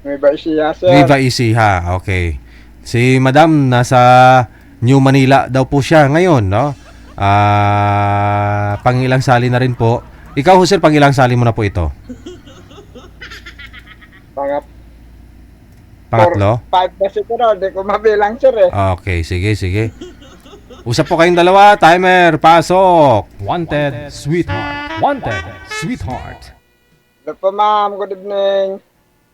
Nueva Ecija, sir. Nueva Ecija, okay. Si Madam nasa New Manila daw po siya ngayon, no? Pangilang sali na rin po. Ikaw, sir, pangilang sali mo na po ito? Mga Pangatlo? 5 na siguro, hindi ko mabilang, sir eh. Okay, sige, sige. Usap po kayong dalawa. Timer, pasok. Wanted, sweetheart. Wanted, sweetheart. Hello po, ma'am. Good evening.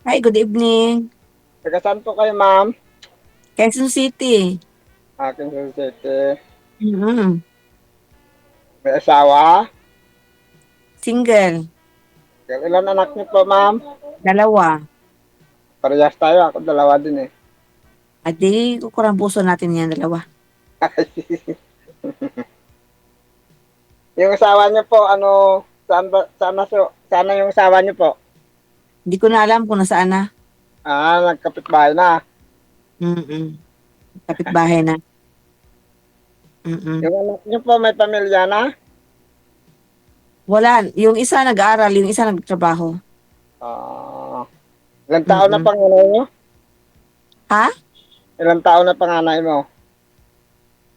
Hi, good evening. Taga saan po kayo, ma'am? Quezon City. Aking City. Mhm. May asawa? Single. Ilan anak niyo po, ma'am? 2. Parehas tayo. Ako dalawa din eh. At di kukurang puso natin yan, 2. Yung asawa niyo po, ano, sana yung asawa niyo po? Hindi ko na alam kung nasaan na. Nagkapitbahay na. Mm-mm. Kapitbahay na. Mm-mm. Yung anak niyo po, may pamilya na? Wala. Yung isa nag-aaral, yung isa nagtrabaho. Ah, ilang taon na Mm-mm. panganay niyo? Ha? Ilang taon na panganay mo?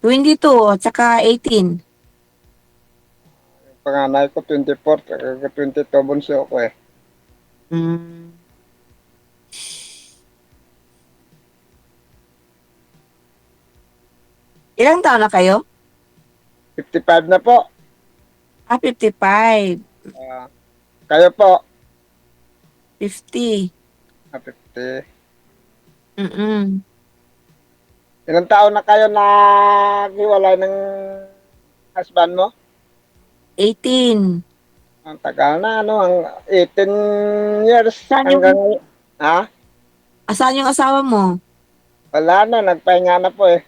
22 at saka 18. Panganay ko 24, 22 bunso ko eh. Mm. Ilang taon na kayo? 55 na po. 55. Ah, kayo po? 50. 50. Mm-mm. Ilang taon na kayo naghiwalay ng husband mo? 18. Ang tagal na, ano, ang 18 years Saan hanggang yung, ngayon. Ha? Asan yung asawa mo? Wala na, nagpahinga na po eh.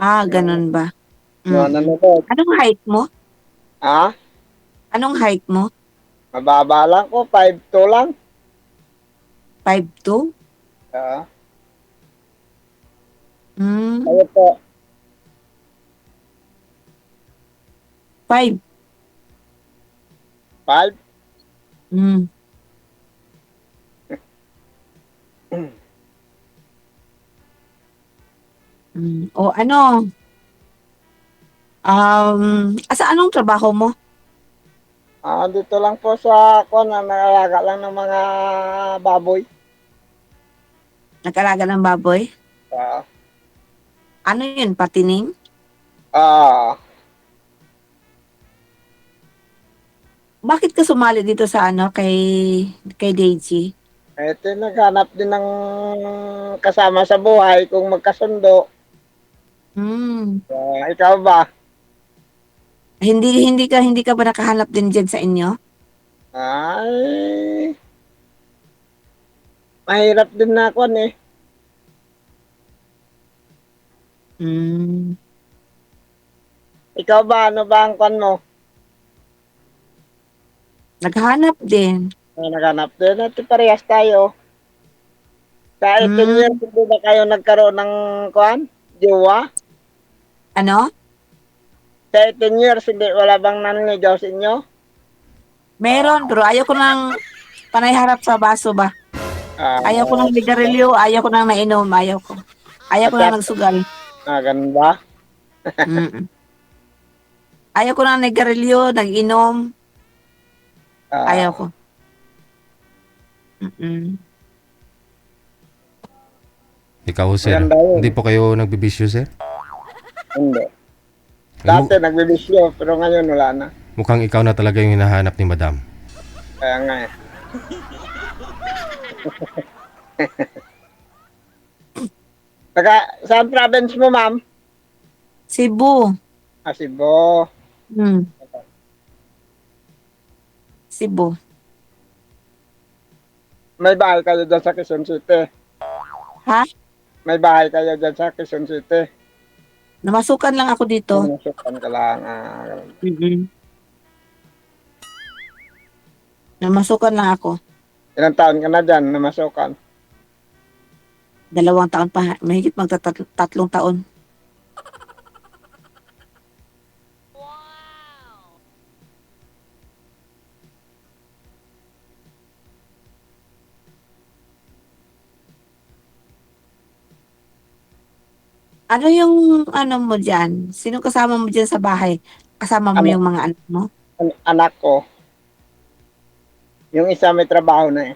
Ganun ba? No, ano Mm-mm. na po? Anong height mo? Ha? Anong height mo? Mababa lang ko, 5'2 lang. 5'2"? Ah, Hmm, kayo po, 5. 5? Hmm. O ano? Anong trabaho mo? Dito lang po sa nangalaga lang ng mga baboy. Nag-alaga ng baboy? Ah, Ano yun? Patining? ah, Bakit ka sumali dito sa kay Deji? naghanap din ng kasama sa buhay kung magkasundo. Hmm. Ikaw ba? Hindi ka ba nakahanap din diyan sa inyo? Ay, mahirap din na ako eh. Hmm. Ikaw ba, ano ba ang kwan mo? Naghanap din. Naghanap din, at parehas tayo. Sa 18 years, Hmm. hindi ba kayo nagkaroon ng kwan? Jowa? Ano? Sa 18 years, hindi, wala bang nanligaw sa inyo? Meron, pero ayaw ko nang panay harap sa baso ba? Ah, Ayaw ko nang ligarilyo, ayaw ko nang nainom, ayaw ko. Ayaw at ko nang nagsugal. ganun ba? Mm. Ayaw ko nang naggarilyo, nag-inom, ayaw Ah, ko. Mm. Ikaw, sir. maganda yun. Hindi po kayo nagbibisyo, sir? Hindi. Mu- Dati nagbibisyo, pero ngayon wala na. mukhang ikaw na talaga yung hinahanap ni Madam. Kaya nga eh. Saan province mo, ma'am? Cebu. Cebu. Mm. Cebu. May bahay kayo dyan sa Quezon City. Ha? May bahay kayo dyan sa Quezon City. Namasukan lang ako dito. Nasukan ka lang. Ganun. Mm. Namasukan lang ako. Ilang taon ka na dyan namasukan? 2 taon pa. Mahigit magta-3 taon. Ano yung ano mo diyan? Sino kasama mo diyan sa bahay? Kasama mo Ano, yung mga anak mo? anak ko, yung isa may trabaho na eh.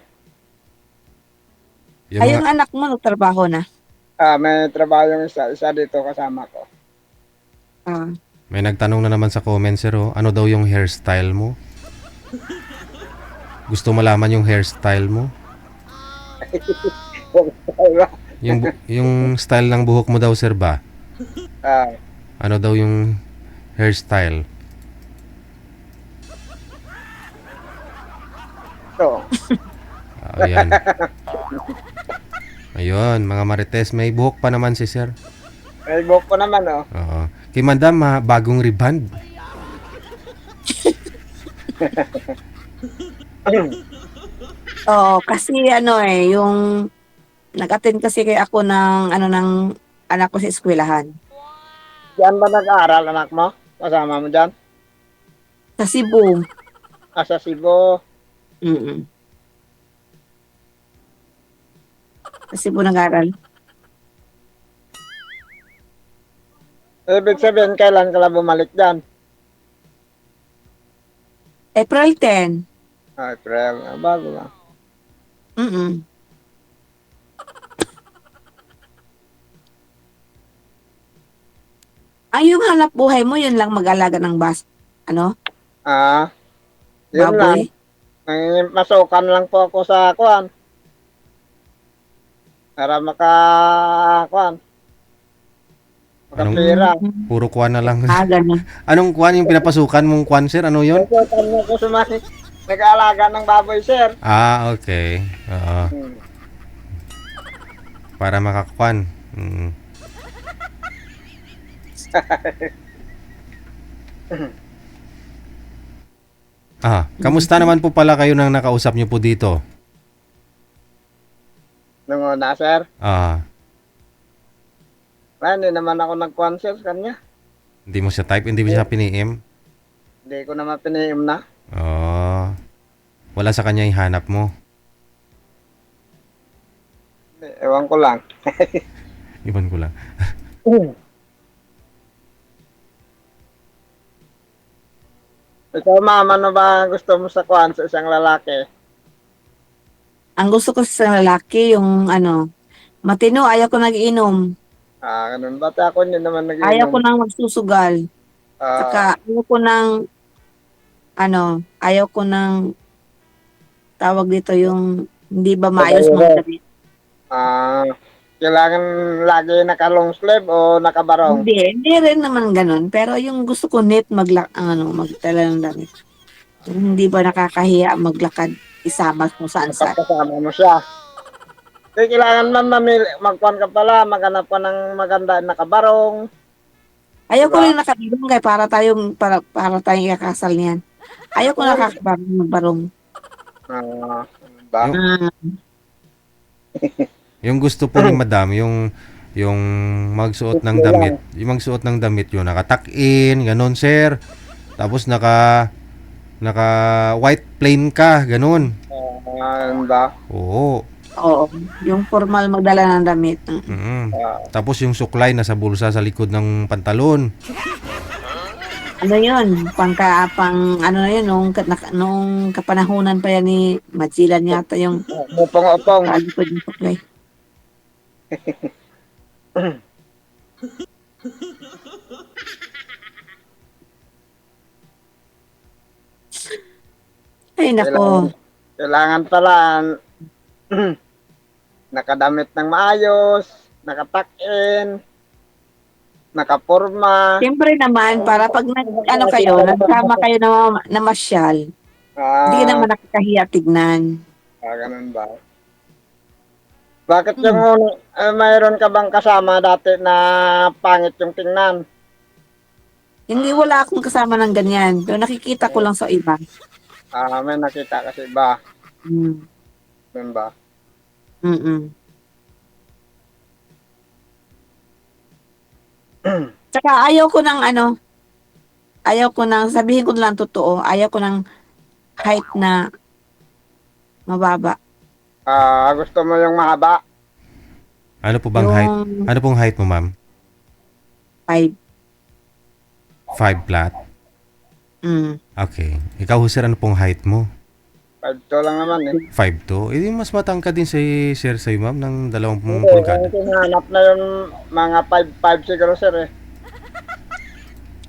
Yung Ay, mga, yung anak mo nagtrabaho na? May trabaho yung isa dito kasama ko. Ah. may nagtanong na naman sa comments, sir, oh, ano daw yung hairstyle mo? Gusto malaman yung hairstyle mo? Yung style ng buhok mo daw, sir, ba? Ah, Ano daw yung hairstyle? so, Ayan. Ayun, mga marites, may buhok pa naman si sir. may buhok ko naman oh. Oo. Kay madam, bagong reband. Oo, kasi ano eh, yung nag-attend kasi kay ako ng ano ng anak ko sa eskwelahan. Diyan ba nag-aaral anak mo? Kasama mo dyan? Sa Cebu. Sa Cebu. Mm. Sa Cebu nag-aral. Ibig sabihin, kailan ka lang bumalik dyan? April 10. April. Bago lang. Mm. Ay, yung hanap buhay mo, yun lang mag-alaga ng ano, Ah, yun lang. baboy. Masukan lang po ako sa kuan. Para kuan. Makapira. Puro kwan na lang. Ganun. Anong kwan yung pinapasukan mong kwan, sir? Ano yun? Masukan mo ko sumali. Nag-aalaga ng baboy, sir. Okay. Oo. Hmm. Para makakwan. Kamusta naman po pala kayo nang nakausap niyo po dito? Nung una, sir. Hindi naman ako nag-kuan, sir, sa kanya. Hindi mo siya type, hindi mo siya piniim? Hindi ko naman piniim na. Wala sa kanya yung hanap mo. Ewan ko lang. Iban ko lang. Ikaw, ma'am, ano ba gusto mo sa kuan sa isang lalaki? Ang gusto ko sa lalaki, yung ano, matino, ayaw ko nag-inom. Ganun. Ba't ako hindi naman Ayaw ko nag-inom? nang magsusugal. Saka, ayaw ko nang, ayaw ko nang, tawag dito yung, hindi ba maayos magdamit. Kailangan lagi naka-long sleeve o nakabarong? Hindi rin naman ganun. Pero yung gusto ko neat magtala ng damit. Yung hindi ba nakakahiya maglakad isama kung saan saan. Pagkasama mo siya. Kailangan man magkuhan ka pala, maghanap ka ng maganda nakabarong. Ayaw ko Diba? rin nakabarong kay para tayong ikakasal niyan. Ayaw ko nakabarong. Ba? Yung gusto po ni madam, yung magsuot ng damit, yung magsuot ng damit yun, nakatuck-in, ganun, sir. Tapos naka white plain ka, ganun. Ba? Oo. Oo. Yung formal magdala ng damit. Tapos yung suklay nasa bulsa sa likod ng pantalon. Ano yun? Pang ano na yun, nung kapanahunan pa yan ni Machilan yata yung Upong-upong. kalikod yung suklay. Ay, nako. Kailangan pala nakadamit ng maayos, nakatuck-in, nakaporma. Siyempre naman, para pag nagsama kayo na masyal, hindi ka naman nakakahiya tignan. Ganun ba? Bakit yung mayroon ka bang kasama dati na pangit yung tingnan? Hindi, wala akong kasama ng ganyan. Pero nakikita ko lang sa iba. May nakita kasi ba? Mm. Ganun ba? Mm-mm. Tsaka ayaw ko ng sabihin ko lang totoo, ayaw ko ng height na mababa. Gusto mo yung mahaba? Ano po bang height? Ano pong height mo, ma'am? 5. 5 flat. Mm. Okay. Ikaw, sir, ano pong height mo? 5'2" lang naman eh. 5'2"? Eh, di mas matangkad din si sir sa'yo, ma'am, ng 20 Hindi, pulgada. yung hinahanap na yung mga 5'5" siguro sir eh.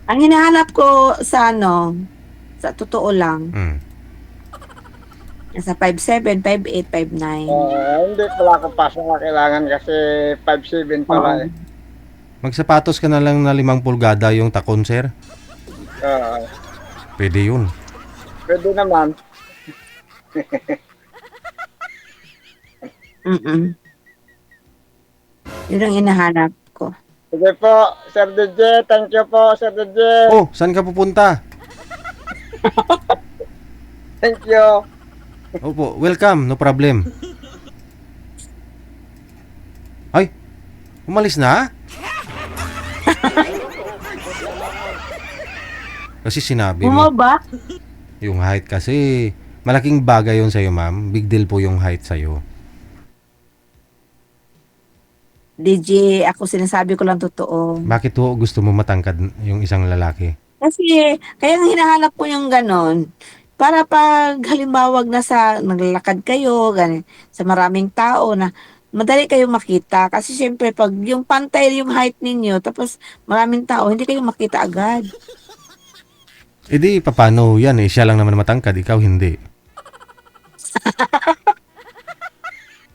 Ang hinahanap ko sa sa totoo lang, Mm. nasa 5'7", 5'8", 5'9". Hindi pala ako pasok na kailangan kasi 5'7" pala eh. Magsapatos ka na lang na 5 pulgada yung takon, sir. Oo. Pwede yun. Pwede naman. Mm. Yun ang hinahanap ko. Sige po, Sir DJ. Thank you po, Sir DJ. Oh, saan ka pupunta? Thank you. Opo, welcome, no problem. Ay, umalis na? Kasi sinabi mo, Bumaba? yung height kasi, malaking bagay yun sa'yo, ma'am. Big deal po yung height sa'yo. DJ, ako sinasabi ko lang totoo. Bakit ho gusto mo matangkad yung isang lalaki? Kasi, kaya nga hinahanap ko yung ganon. Para pag halimbawa naglalakad kayo, sa maraming tao na madali kayong makita. Kasi syempre, pag yung pantay yung height ninyo, tapos maraming tao, hindi kayo makita agad. E di, paano yan eh? Siya lang naman matangkad, ikaw hindi.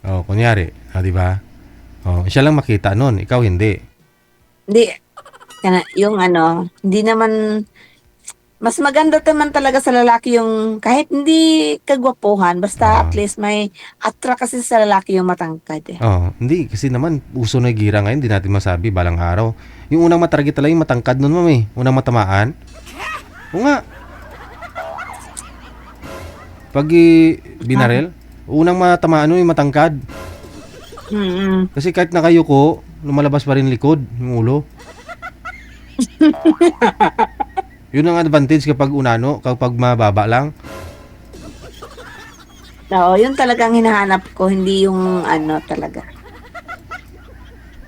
Oh, kunyari, di ba? Oh, siya lang makita nun, ikaw hindi. Hindi, yung hindi naman, mas maganda naman talaga sa lalaki yung kahit hindi kagwapuhan, basta at least may attract kasi sa lalaki yung matangkad eh. Oh, hindi kasi naman uso na yung gira ngayon, hindi natin masabi balang araw. Yung unang matarget talaga yung matangkad nun, ma'am eh. Unang matamaan. O nga. Pag binarel, unang matamaan nun yung matangkad. Mm-mm. Kasi kahit nakayuko, lumalabas pa rin likod, yung ulo. Yun ang advantage kapag kapag mababa lang. Oo, yun talagang hinahanap ko, hindi yung talaga.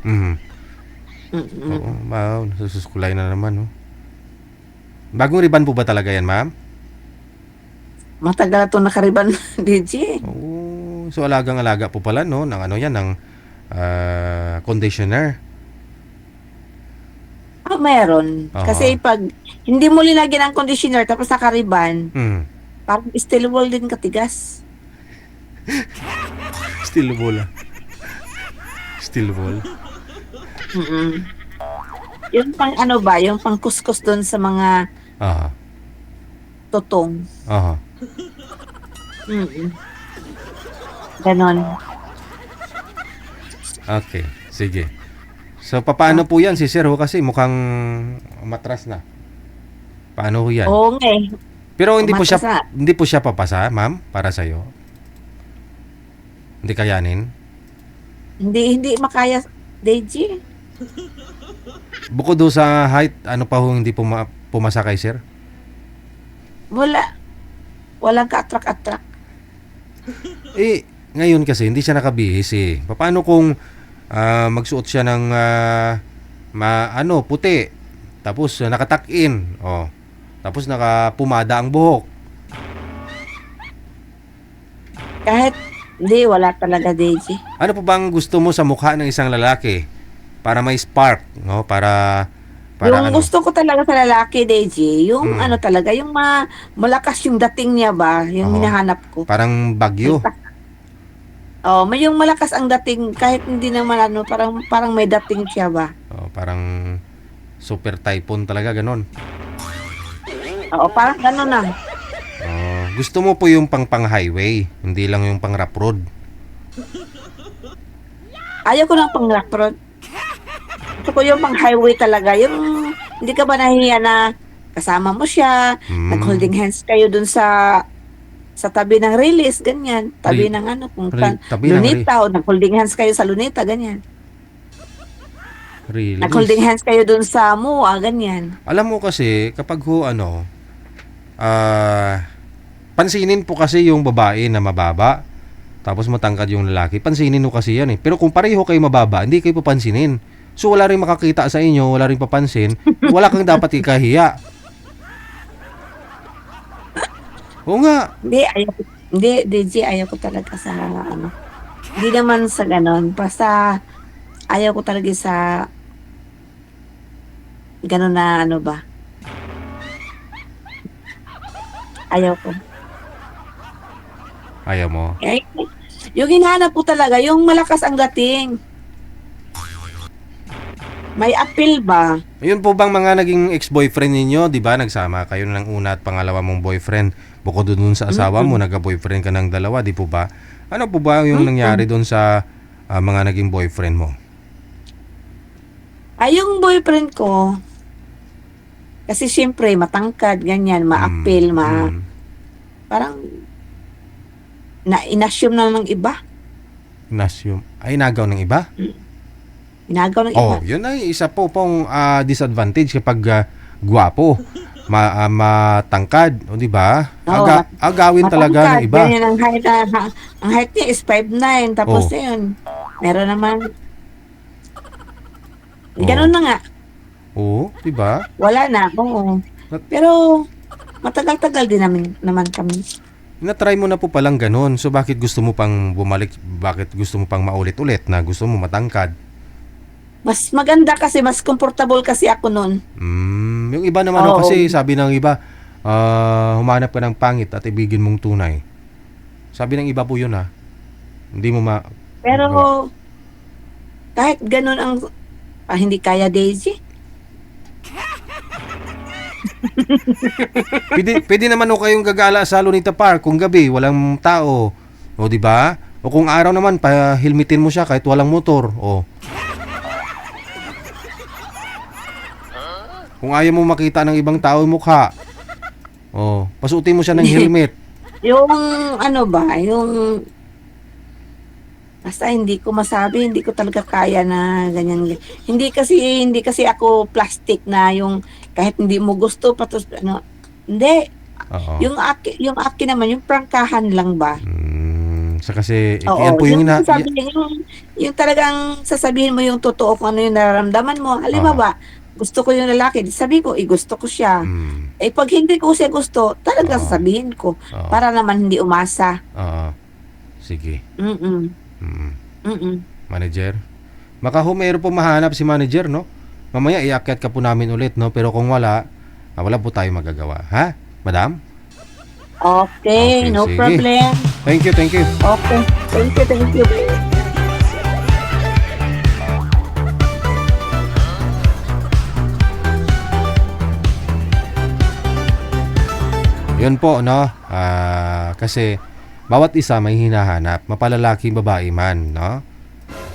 Mhm. Mm-mm. Oo, wow, nasususkulay na naman, no? Bagong riban po ba talaga yan, ma'am? Matagal na ito nakariban, DJ. Oo, so alagang-alaga po pala, no? Ng ng conditioner. Meron. Oo. Kasi pag hindi mo linagyan ng conditioner tapos nakariban, Hmm. parang steel wool din katigas. Steel ball. Steel ball. Mm-mm. Yung pang yung pang kuskus doon sa mga Aha. tutong. Aha. Mm-mm. Ganon. Okay, sige. So, paano po yan si Sir ho? Kasi mukhang matras na. Paano ho yan? Oo nga eh. Pero hindi po umatras na. hindi po siya papasa, ma'am, para sa'yo. Hindi kayanin. Hindi makaya, DJ. Bukod do sa height, ano pa ho hindi pumasa kay Sir? Wala. Walang ka-attract-attract. Eh, ngayon kasi hindi siya nakabihis eh. Paano kung magsuot siya ng puti, tapos nakatuck-in, oh. Tapos nakapumada ang buhok. Kahit, wala talaga, DJ. Ano po bang gusto mo sa mukha ng isang lalaki para may spark, no? Para Yung gusto ko talaga sa lalaki, DJ, yung talaga, yung malakas yung dating niya ba, yung Oo. hinahanap ko. parang bagyo. Oh, may yung malakas ang dating, kahit hindi naman parang may dating siya ba. Oh, parang super typhoon talaga ganon. Oo, parang gano'n na. Oh, gusto mo po yung pang highway, hindi lang yung pang rough road. Ayaw ko ng pang-rock road. Gusto ko yung pang-highway talaga. Yung, hindi ka ba nahihiya na kasama mo siya, nag-holding hands kayo dun sa tabi ng release, ganyan. Tabi ng kung tabi ng lunita, o nag-holding hands kayo sa lunita, ganyan. Really? Nag-holding hands kayo dun sa MUA, ganyan. Alam mo kasi, kapag pansinin po kasi yung babae na mababa, tapos matangkad yung lalaki. Pansinin mo kasi yan eh. Pero kung pareho kayo mababa, hindi kayo papansinin. So wala rin makakita sa inyo, wala rin papansin, wala kang dapat ikahiya. Oo nga. Hindi, ayaw ko. Hindi, DJ, ayaw ko talaga sa ano. Hindi naman sa ganon. Basta, ayaw ko talaga sa ganon na ano ba. Ayaw ko. Ayaw mo. Eh, yung hinahanap ko talaga, yung malakas ang dating. May appeal ba? Ayun po bang mga naging ex-boyfriend ninyo, 'di ba? Nagsama kayo ng una at pangalawa mong boyfriend. Bukod dun sa asawa mo, nagka-boyfriend ka ng dalawa, 'di po ba? Ano po ba yung nangyari doon sa mga naging boyfriend mo? Ay, yung boyfriend ko, kasi siyempre, matangkad, ganyan, ma-appeal, parang, inassume na ng iba. Nasyum. Ay, nagaw ng iba? Inagaw ng iba. Oh, yun ay isa po pong disadvantage kapag gwapo, matangkad, o di ba? Oo, Agawin talaga ng iba. Ganyan, ang height niya is 5'9", tapos yun, meron naman, ganun na nga, Oo, di ba? wala na, oo. Pero, matagal-tagal din naman kami. Na-try mo na po palang ganun. So bakit gusto mo pang bumalik? Bakit gusto mo pang maulit-ulit na gusto mo matangkad? Mas maganda kasi, mas comfortable kasi ako noon. Yung iba naman Oo. kasi sabi ng iba, humanap ka ng pangit at ibigin mong tunay. Sabi ng iba po yun Hindi mo Pero, magawa. kahit ganun ang, hindi kaya, Daisy. Pwede naman o kayong gagala sa Lunita Park kung gabi, walang tao. O di ba? O kung araw naman, pahilmitin mo siya kahit walang motor. O. Kung ayaw mo makita ng ibang tao yung mukha, pasuotin mo siya ng helmet. Yung, ano ba, yung, basta hindi ko masabi, hindi ko talaga kaya na ganyan. Hindi kasi ako plastic na yung kahit hindi mo gusto patos ano. Hindi. Oo. Yung akin naman yung prangkahan lang ba. Kasi Oo, yan po yung yung talagang sasabihin mo yung totoo kung ano yung nararamdaman mo. Halimbawa, gusto ko yung lalaki, sabi ko, gusto ko siya. Eh pag hindi ko siya gusto, talagang sasabihin ko para naman hindi umasa. Sige. Mm-mm. Manager. Baka meron po mahanap si manager, no? Mamaya iakyat ka po namin ulit, no? Pero kung wala po tayo magagawa. Ha? Madam? Okay, no sige. problem. Thank you. Okay, thank you. Yun po, no? Kasi bawat isa may hinahanap, mapalalaki, babae man, no?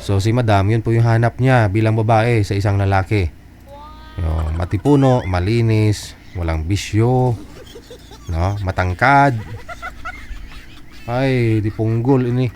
So si Madam, yun po yung hanap niya bilang babae sa isang lalaki. Yung matipuno, malinis, walang bisyo, no? Matangkad. Ay, di punggol ini.